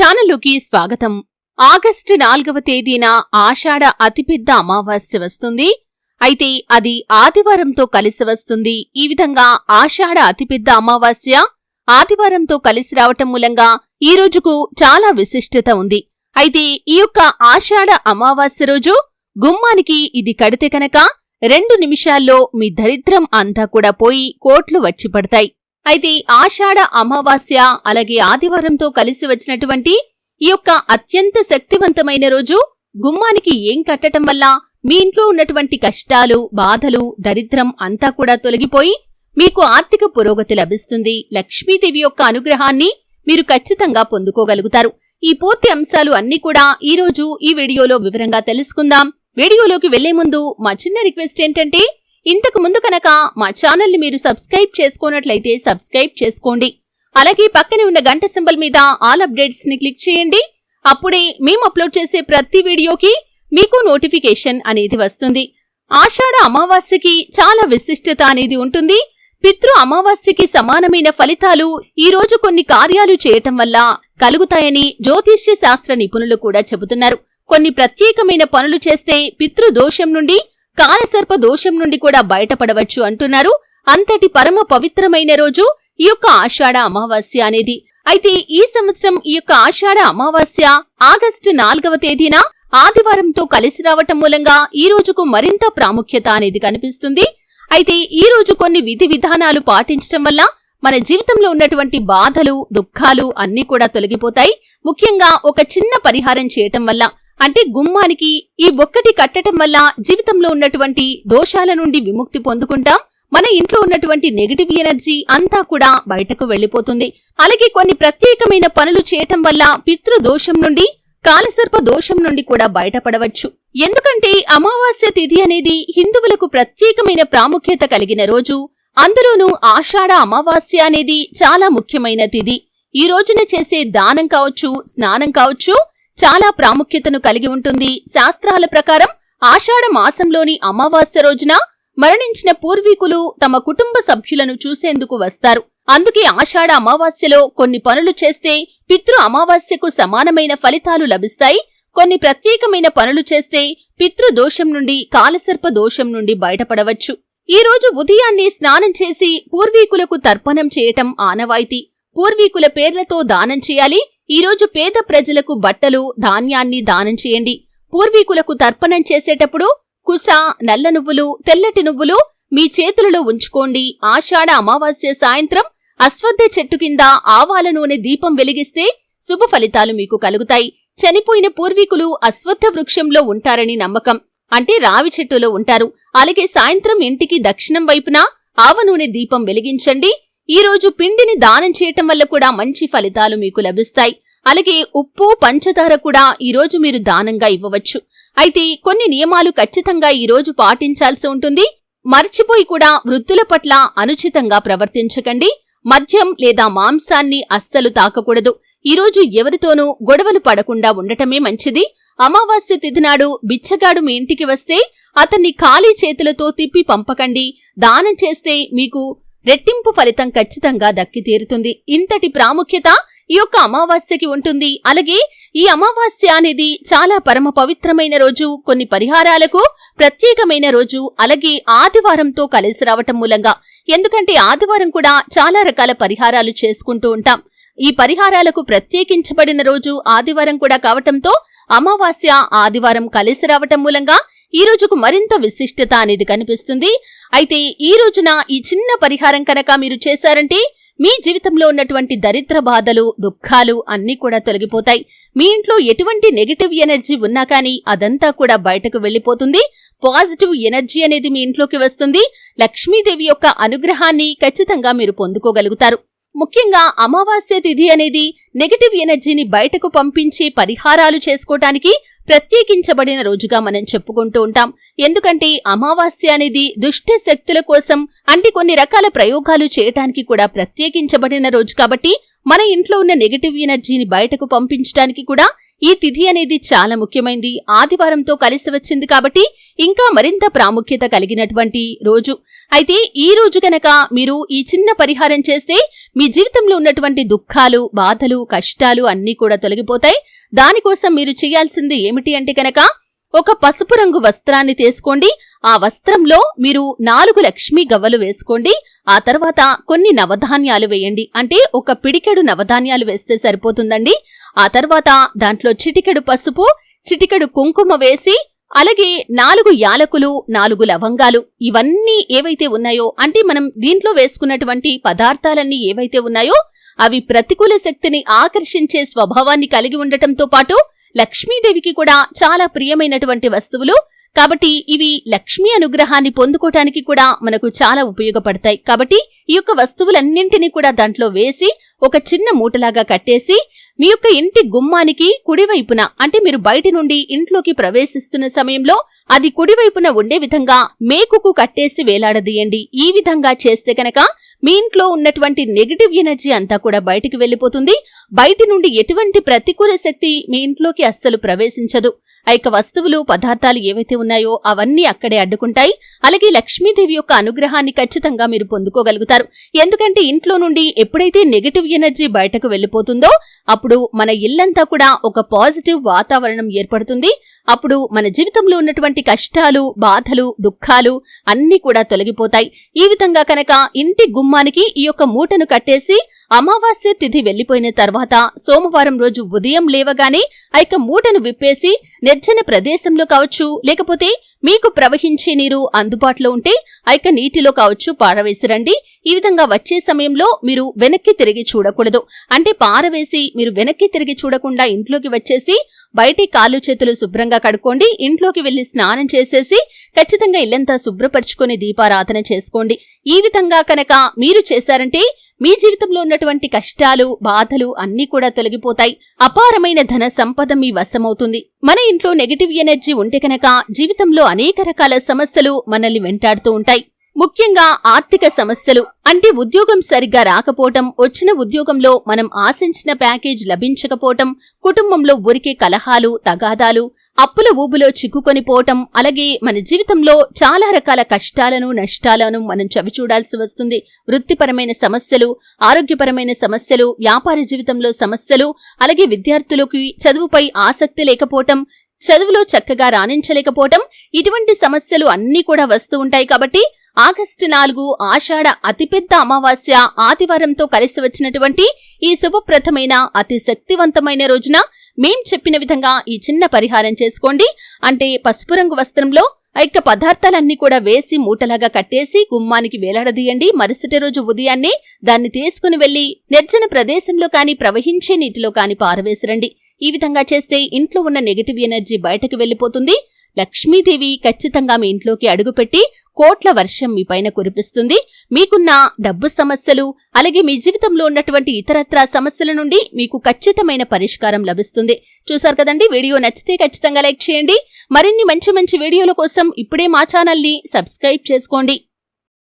ఛానలుకి స్వాగతం. ఆగస్టు 4వ తేదీన ఆషాఢ అతిపెద్ద అమావాస్య వస్తుంది. అయితే అది ఆదివారంతో కలిసి వస్తుంది. ఈ విధంగా ఆషాఢ అతిపెద్ద అమావాస్య ఆదివారంతో కలిసి రావటం మూలంగా ఈ రోజుకు చాలా విశిష్టత ఉంది. అయితే ఈ యొక్క ఆషాఢ అమావాస్య రోజు గుమ్మానికి ఇది కడితే కనుక 2 నిమిషాల్లో మీ దరిద్రం అంతా కూడా పోయి కోట్లు వచ్చి పడతాయి. అయితే ఆషాఢ అమావాస్య అలాగే ఆదివారంతో కలిసి వచ్చినటువంటి ఈ యొక్క అత్యంత శక్తివంతమైన రోజు గుమ్మానికి ఏం కట్టటం వల్ల మీ ఇంట్లో ఉన్నటువంటి కష్టాలు, బాధలు, దరిద్రం అంతా కూడా తొలగిపోయి మీకు ఆర్థిక పురోగతి లభిస్తుంది. లక్ష్మీదేవి యొక్క అనుగ్రహాన్ని మీరు ఖచ్చితంగా పొందుకోగలుగుతారు. ఈ పూర్తి అంశాలు అన్నీ కూడా ఈ రోజు ఈ వీడియోలో వివరంగా తెలుసుకుందాం. వీడియోలోకి వెళ్లే ముందు మా చిన్న రిక్వెస్ట్ ఏంటంటే, ఇంతకు ముందు కనుక మా ఛానల్ ని మీరు సబ్స్క్రైబ్ చేసుకోనట్లయితే సబ్స్క్రైబ్ చేసుకోండి. అలాగే పక్కనే ఉన్న గంట సింబల్ మీద ఆల్ అప్డేట్స్ ని క్లిక్ చేయండి. అప్పుడే మేము అప్లోడ్ చేసే ప్రతి వీడియోకి మీకు నోటిఫికేషన్ అనేది వస్తుంది. ఆషాఢ అమావాస్యకి చాలా విశిష్టత అనేది ఉంటుంది. పితృ అమావాస్యకి సమానమైన ఫలితాలు ఈ రోజు కొన్ని కార్యాలు చేయటం వల్ల కలుగుతాయని జ్యోతిష్య శాస్త్ర నిపుణులు కూడా చెబుతున్నారు. కొన్ని ప్రత్యేకమైన పనులు చేస్తే పితృదోషం నుండి, కాలసర్ప దోషం నుండి కూడా బయటపడవచ్చు అంటున్నారు. అంతటి పరమ పవిత్రమైన రోజు ఈ యొక్క ఆషాఢ అమావాస్య అనేది. అయితే ఈ సంవత్సరం ఈ యొక్క ఆషాఢ అమావాస్య ఆగస్టు 4వ తేదీన ఆదివారంతో కలిసి రావటం మూలంగా ఈ రోజుకు మరింత ప్రాముఖ్యత అనేది కనిపిస్తుంది. అయితే ఈ రోజు కొన్ని విధి విధానాలు పాటించటం వల్ల మన జీవితంలో ఉన్నటువంటి బాధలు, దుఃఖాలు అన్నీ కూడా తొలగిపోతాయి. ముఖ్యంగా ఒక చిన్న పరిహారం చేయటం వల్ల, అంటే గుమ్మానికి ఈ ఒక్కటి కట్టటం వల్ల జీవితంలో ఉన్నటువంటి దోషాల నుండి విముక్తి పొందుకుంటాం. మన ఇంట్లో ఉన్నటువంటి నెగటివ్ ఎనర్జీ అంతా కూడా బయటకు వెళ్లిపోతుంది. అలాగే కొన్ని ప్రత్యేకమైన పనులు చేయటం వల్ల పితృదోషం నుండి, కాలసర్ప దోషం నుండి కూడా బయటపడవచ్చు. ఎందుకంటే అమావాస్య తిథి అనేది హిందువులకు ప్రత్యేకమైన ప్రాముఖ్యత కలిగిన రోజు. అందులోనూ ఆషాఢ అమావాస్య అనేది చాలా ముఖ్యమైన తిథి. ఈ రోజున చేసే దానం కావచ్చు, స్నానం కావచ్చు, చాలా ప్రాముఖ్యతను కలిగి ఉంటుంది. శాస్త్రాల ప్రకారం ఆషాఢ మాసంలోని అమావాస్య రోజున మరణించిన పూర్వీకులు తమ కుటుంబ సభ్యులను చూసేందుకు వస్తారు. అందుకే ఆషాఢ అమావాస్యలో కొన్ని పనులు చేస్తే పితృ అమావాస్యకు సమానమైన ఫలితాలు లభిస్తాయి. కొన్ని ప్రత్యేకమైన పనులు చేస్తే పితృదోషం నుండి, కాలసర్ప దోషం నుండి బయటపడవచ్చు. ఈ రోజు ఉదయాన్నే స్నానం చేసి పూర్వీకులకు తర్పణం చేయటం ఆనవాయితీ. పూర్వీకుల పేర్లతో దానం చేయాలి. ఈ రోజు పేద ప్రజలకు బట్టలు, ధాన్యాన్ని దానం చేయండి. పూర్వీకులకు తర్పణం చేసేటప్పుడు కుస, నల్ల నువ్వులు, తెల్లటి నువ్వులు మీ చేతులలో ఉంచుకోండి. ఆషాఢ అమావాస్య సాయంత్రం అశ్వత్థ చెట్టు కింద ఆవాల నూనె దీపం వెలిగిస్తే శుభ ఫలితాలు మీకు కలుగుతాయి. చనిపోయిన పూర్వీకులు అశ్వత్థ వృక్షంలో ఉంటారని నమ్మకం. అంటే రావి చెట్టులో ఉంటారు. అలాగే సాయంత్రం ఇంటికి దక్షిణం వైపున ఆవ నూనె దీపం వెలిగించండి. ఈ రోజు పిండిని దానం చేయటం వల్ల కూడా మంచి ఫలితాలు మీకు లభిస్తాయి. అలాగే ఉప్పు, పంచదార కూడా ఈ రోజు మీరు దానంగా ఇవ్వవచ్చు. అయితే కొన్ని నియమాలు ఖచ్చితంగా ఈ రోజు పాటించాల్సి ఉంటుంది. మర్చిపోయి కూడా వృద్ధుల పట్ల అనుచితంగా ప్రవర్తించకండి. మద్యం లేదా మాంసాన్ని అస్సలు తాకకూడదు. ఈ రోజు ఎవరితోనూ గొడవలు పడకుండా ఉండటమే మంచిది. అమావాస్య తిథి నాడు బిచ్చగాడు మీ ఇంటికి వస్తే అతన్ని ఖాళీ చేతులతో తిప్పి పంపకండి. దానం చేస్తే మీకు రెట్టింపు ఫలితం ఖచ్చితంగా దక్కి తీరుతుంది. ఇంతటి ప్రాముఖ్యత ఈ యొక్క అమావాస్యకి ఉంటుంది. అలాగే ఈ అమావాస్య అనేది చాలా పరమ పవిత్రమైన రోజు. కొన్ని పరిహారాలకు ప్రత్యేకమైన రోజు. అలాగే ఆదివారంతో కలిసి రావటం మూలంగా, ఎందుకంటే ఆదివారం కూడా చాలా రకాల పరిహారాలు చేసుకుంటూ ఉంటాం. ఈ పరిహారాలకు ప్రత్యేకించబడిన రోజు ఆదివారం కూడా కావటంతో అమావాస్య, ఆదివారం కలిసి రావటం మూలంగా ఈ రోజుకు మరింత విశిష్టత అనేది కనిపిస్తుంది. అయితే ఈ రోజున ఈ చిన్న పరిహారం కనుక మీరు చేశారంటే మీ జీవితంలో ఉన్నటువంటి దరిద్ర బాధలు, దుఃఖాలు అన్నీ కూడా తొలగిపోతాయి. మీ ఇంట్లో ఎటువంటి నెగటివ్ ఎనర్జీ ఉన్నా కానీ అదంతా కూడా బయటకు వెళ్లిపోతుంది. పాజిటివ్ ఎనర్జీ అనేది మీ ఇంట్లోకి వస్తుంది. లక్ష్మీదేవి యొక్క అనుగ్రహాన్ని ఖచ్చితంగా మీరు పొందుకోగలుగుతారు. ముఖ్యంగా అమావాస్య తిథి అనేది నెగటివ్ ఎనర్జీని బయటకు పంపించే పరిహారాలు చేసుకోవటానికి ప్రత్యేకించబడిన రోజుగా మనం చెప్పుకుంటూ ఉంటాం. ఎందుకంటే అమావాస్య అనేది దుష్ట శక్తుల కోసం, అంటే కొన్ని రకాల ప్రయోగాలు చేయటానికి కూడా ప్రత్యేకించబడిన రోజు కాబట్టి మన ఇంట్లో ఉన్న నెగటివ్ ఎనర్జీని బయటకు పంపించడానికి కూడా ఈ తిథి అనేది చాలా ముఖ్యమైంది, ఆదివారంతో కలిసి వచ్చింది కాబట్టి ఇంకా మరింత ప్రాముఖ్యత కలిగినటువంటి రోజు. అయితే ఈ రోజు గనక మీరు ఈ చిన్న పరిహారం చేస్తే మీ జీవితంలో ఉన్నటువంటి దుఃఖాలు, బాధలు, కష్టాలు అన్నీ కూడా తొలగిపోతాయి. దానికోసం మీరు చేయాల్సింది ఏమిటి అంటే కనుక ఒక పసుపు రంగు వస్త్రాన్ని తీసుకోండి. ఆ వస్త్రంలో మీరు 4 లక్ష్మీ గవ్వలు వేసుకోండి. ఆ తర్వాత కొన్ని నవధాన్యాలు వేయండి. అంటే ఒక పిడికెడు నవధాన్యాలు వేస్తే సరిపోతుందండి. ఆ తర్వాత దాంట్లో చిటికెడు పసుపు, చిటికెడు కుంకుమ వేసి, అలాగే 4 యాలకులు, 4 లవంగాలు, ఇవన్నీ ఏవైతే ఉన్నాయో అంటే మనం దీంట్లో వేసుకున్నటువంటి పదార్థాలన్నీ ఏవైతే ఉన్నాయో అవి ప్రతికూల శక్తిని ఆకర్షించే స్వభావాన్ని కలిగి ఉండటంతో పాటు లక్ష్మీదేవికి కూడా చాలా ప్రియమైనటువంటి వస్తువులు కాబట్టి ఇవి లక్ష్మీ అనుగ్రహాన్ని పొందుకోవటానికి కూడా మనకు చాలా ఉపయోగపడతాయి. కాబట్టి ఈ యొక్క వస్తువులన్నింటినీ కూడా దాంట్లో వేసి ఒక చిన్న మూటలాగా కట్టేసి మీ యొక్క ఇంటి గుమ్మానికి కుడివైపున, అంటే మీరు బయటి నుండి ఇంట్లోకి ప్రవేశిస్తున్న సమయంలో అది కుడివైపున ఉండే విధంగా మేకుకు కట్టేసి వేలాడదీయండి. ఈ విధంగా చేస్తే కనుక మీ ఇంట్లో ఉన్నటువంటి నెగటివ్ ఎనర్జీ అంతా కూడా బయటికి వెళ్లిపోతుంది. బయటి నుండి ఎటువంటి ప్రతికూల శక్తి మీ ఇంట్లోకి అస్సలు ప్రవేశించదు. ఆ యొక్క వస్తువులు, పదార్థాలు ఏవైతే ఉన్నాయో అవన్నీ అక్కడే అడ్డుకుంటాయి. అలాగే లక్ష్మీదేవి యొక్క అనుగ్రహాన్ని ఖచ్చితంగా మీరు పొందుకోగలుగుతారు. ఎందుకంటే ఇంట్లో నుండి ఎప్పుడైతే నెగటివ్ ఎనర్జీ బయటకు వెళ్లిపోతుందో అప్పుడు మన ఇల్లంతా కూడా ఒక పాజిటివ్ వాతావరణం ఏర్పడుతుంది. అప్పుడు మన జీవితంలో ఉన్నటువంటి కష్టాలు, బాధలు, దుఃఖాలు అన్నీ కూడా తొలగిపోతాయి. ఈ విధంగా కనుక ఇంటి గుమ్మానికి ఈ యొక్క మూటను కట్టేసి అమావాస్య తిథి వెళ్లిపోయిన తర్వాత సోమవారం రోజు ఉదయం లేవగానే ఆ యొక్క మూటను విప్పేసి నిర్జన ప్రదేశంలో కావచ్చు, లేకపోతే మీకు ప్రవహించే నీరు అందుబాటులో ఉంటే ఆ యొక్క నీటిలో కావచ్చు పారవేసిరండి. ఈ విధంగా వచ్చే సమయంలో మీరు వెనక్కి తిరిగి చూడకూడదు. అంటే పారవేసి మీరు వెనక్కి తిరిగి చూడకుండా ఇంట్లోకి వచ్చేసి బయటి కాళ్ళు చేతులు శుభ్రంగా కడుక్కోండి. ఇంట్లోకి వెళ్లి స్నానం చేసేసి ఖచ్చితంగా ఇల్లంతా శుభ్రపరుచుకొని దీపారాధన చేసుకోండి. ఈ విధంగా కనుక మీరు చేశారంటే మీ జీవితంలో ఉన్నటువంటి కష్టాలు, బాధలు అన్నీ కూడా తొలగిపోతాయి. అపారమైన ధన సంపద మీ వశమవుతుంది. మన ఇంట్లో నెగటివ్ ఎనర్జీ ఉంటే కనుక జీవితంలో అనేక రకాల సమస్యలు మనల్ని వెంటాడుతూ ఉంటాయి. ముఖ్యంగా ఆర్థిక సమస్యలు, అంటే ఉద్యోగం సరిగ్గా రాకపోవటం, వచ్చిన ఉద్యోగంలో మనం ఆశించిన ప్యాకేజ్ లభించకపోవటం, కుటుంబంలో ఊరికే కలహాలు, తగాదాలు, అప్పుల ఊబులో చిక్కుకొని పోవటం, అలాగే మన జీవితంలో చాలా రకాల కష్టాలను, నష్టాలను మనం చవిచూడాల్సి వస్తుంది. వృత్తిపరమైన సమస్యలు, ఆరోగ్యపరమైన సమస్యలు, వ్యాపార జీవితంలో సమస్యలు, అలాగే విద్యార్థులకి చదువుపై ఆసక్తి లేకపోవటం, చదువులో చక్కగా రాణించలేకపోవటం, ఇటువంటి సమస్యలు అన్నీ కూడా వస్తూ ఉంటాయి. కాబట్టి ఆగస్టు 4 ఆషాఢ అతిపెద్ద అమావాస్య ఆదివారంతో కలిసి వచ్చినటువంటి ఈ శుభప్రదమైన అతి శక్తివంతమైన రోజున మేం చెప్పిన విధంగా ఈ చిన్న పరిహారం చేసుకోండి. అంటే పసుపు రంగు వస్త్రంలో ఆ యొక్క పదార్థాలన్నీ కూడా వేసి మూటలాగా కట్టేసి గుమ్మానికి వేలాడదీయండి. మరుసటి రోజు ఉదయాన్నే దాన్ని తీసుకుని వెళ్లి నిర్జన ప్రదేశంలో కాని, ప్రవహించే నీటిలో కాని పారవేసిరండి. ఈ విధంగా చేస్తే ఇంట్లో ఉన్న నెగటివ్ ఎనర్జీ బయటకు వెళ్లిపోతుంది. లక్ష్మీదేవి ఖచ్చితంగా మీ ఇంట్లోకి అడుగుపెట్టి కోట్ల వర్షం మీ పైన కురిపిస్తుంది. మీకున్న డబ్బు సమస్యలు, అలాగే మీ జీవితంలో ఉన్నటువంటి ఇతరత్రా సమస్యల నుండి మీకు ఖచ్చితమైన పరిష్కారం లభిస్తుంది. చూసారు కదండి, వీడియో నచ్చితే ఖచ్చితంగా లైక్ చేయండి. మరిన్ని మంచి మంచి వీడియోల కోసం ఇప్పుడే మా ఛానల్ని సబ్స్క్రైబ్ చేసుకోండి.